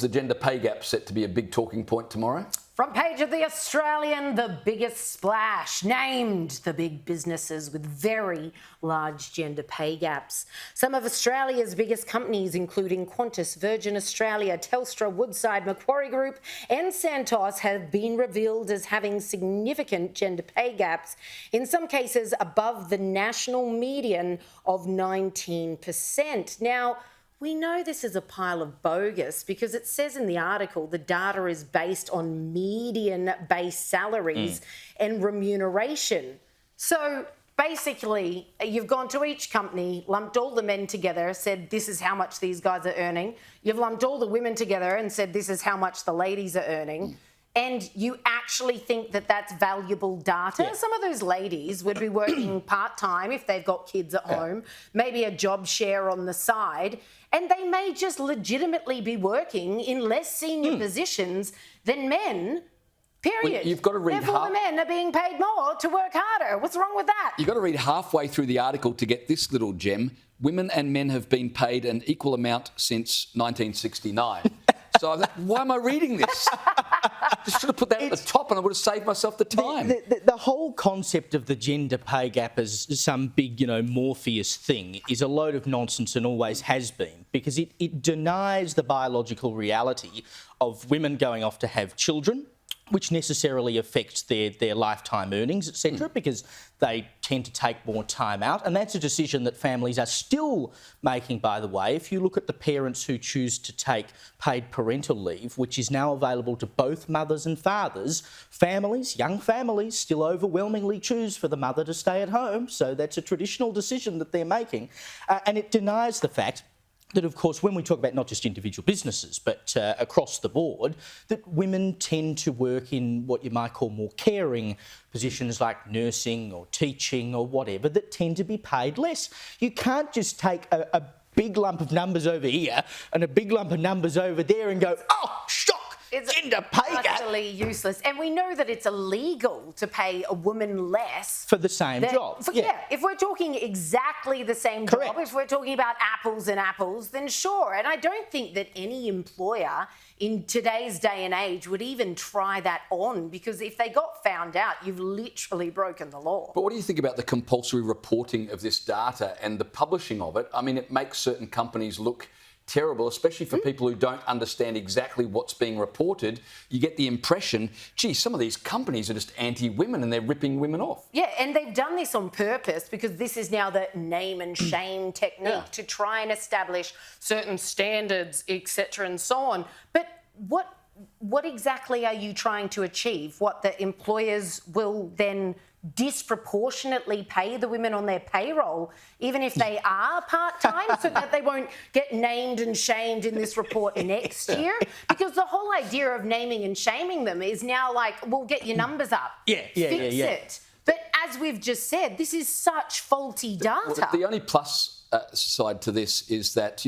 The gender pay gap set to be a big talking point tomorrow. Front page of The Australian, the biggest splash, named the big businesses with very large gender pay gaps. Some of Australia's biggest companies, including Qantas, Virgin Australia, Telstra, Woodside, Macquarie Group and Santos, have been revealed as having significant gender pay gaps, in some cases above the national median of 19%. Now, we know this is a pile of bogus because it says in the article the data is based on median base salaries and remuneration. So basically, you've gone to each company, lumped all the men together, said this is how much these guys are earning. You've lumped all the women together and said this is how much the ladies are earning. And you actually think that that's valuable data? Yeah. Some of those ladies would be working part-time if they've got kids at home, maybe a job share on the side, and they may just legitimately be working in less senior positions than men, period. Well, you've got to read Therefore, the men are being paid more to work harder. What's wrong with that? You've got to read halfway through the article to get this little gem. Women and men have been paid an equal amount since 1969. So I thought, why am I reading this? Just should have put that at the top and I would have saved myself the time. The whole concept of the gender pay gap as some big, Morpheus thing is a load of nonsense and always has been, because it denies the biological reality of women going off to have children, which necessarily affects their lifetime earnings, etc., because they tend to take more time out. And that's a decision that families are still making, by the way. If you look at the parents who choose to take paid parental leave, which is now available to both mothers and fathers, families, young families, still overwhelmingly choose for the mother to stay at home. So that's a traditional decision that they're making. And it denies the fact that, of course, when we talk about not just individual businesses, but across the board, that women tend to work in what you might call more caring positions like nursing or teaching or whatever, that tend to be paid less. You can't just take a big lump of numbers over here and a big lump of numbers over there and go, oh, shock! It's gender pay gap. Utterly useless. And we know that it's illegal to pay a woman less for the same job. Yeah, if we're talking exactly the same job, if we're talking about apples and apples, then sure. And I don't think that any employer in today's day and age would even try that on, because if they got found out, you've literally broken the law. But what do you think about the compulsory reporting of this data and the publishing of it? I mean, it makes certain companies look terrible, especially for people who don't understand exactly what's being reported. You get the impression, gee, some of these companies are just anti-women and they're ripping women off. Yeah, and they've done this on purpose because this is now the name and shame technique to try and establish certain standards, etc. and so on. But what exactly are you trying to achieve? What, the employers will then disproportionately pay the women on their payroll, even if they are part-time, so that they won't get named and shamed in this report next year? Because the whole idea of naming and shaming them is now like, well, get your numbers up. Fix it. But as we've just said, this is such faulty data. Well, the only plus side to this is that,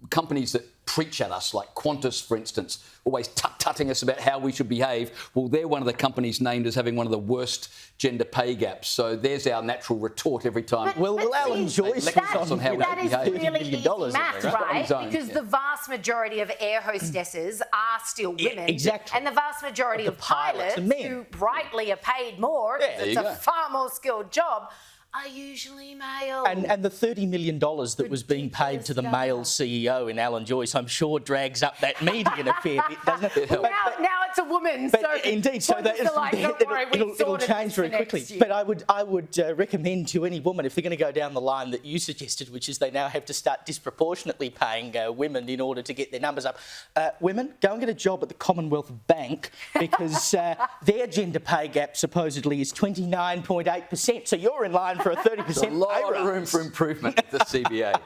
companies that preach at us, like Qantas, for instance, always tut-tutting us about how we should behave. Well, they're one of the companies named as having one of the worst gender pay gaps. So there's our natural retort every time. Well, Alan Joyce on how that we is behave. really easy math, right? Because the vast majority of air hostesses are still women. Exactly. And the vast majority of pilots who rightly are paid more, because it's a far more skilled job, are usually male. And the $30 million that was being paid to the male CEO in Alan Joyce, I'm sure drags up that median a fair bit, doesn't it? Well, now it's a woman, but so indeed, so that it'll change very quickly. But I would recommend to any woman, if they're going to go down the line that you suggested, which is they now have to start disproportionately paying women in order to get their numbers up. Women, go and get a job at the Commonwealth Bank, because their gender pay gap supposedly is 29.8%. So you're in line for a 30% There's a lot of room for improvement at the CBA.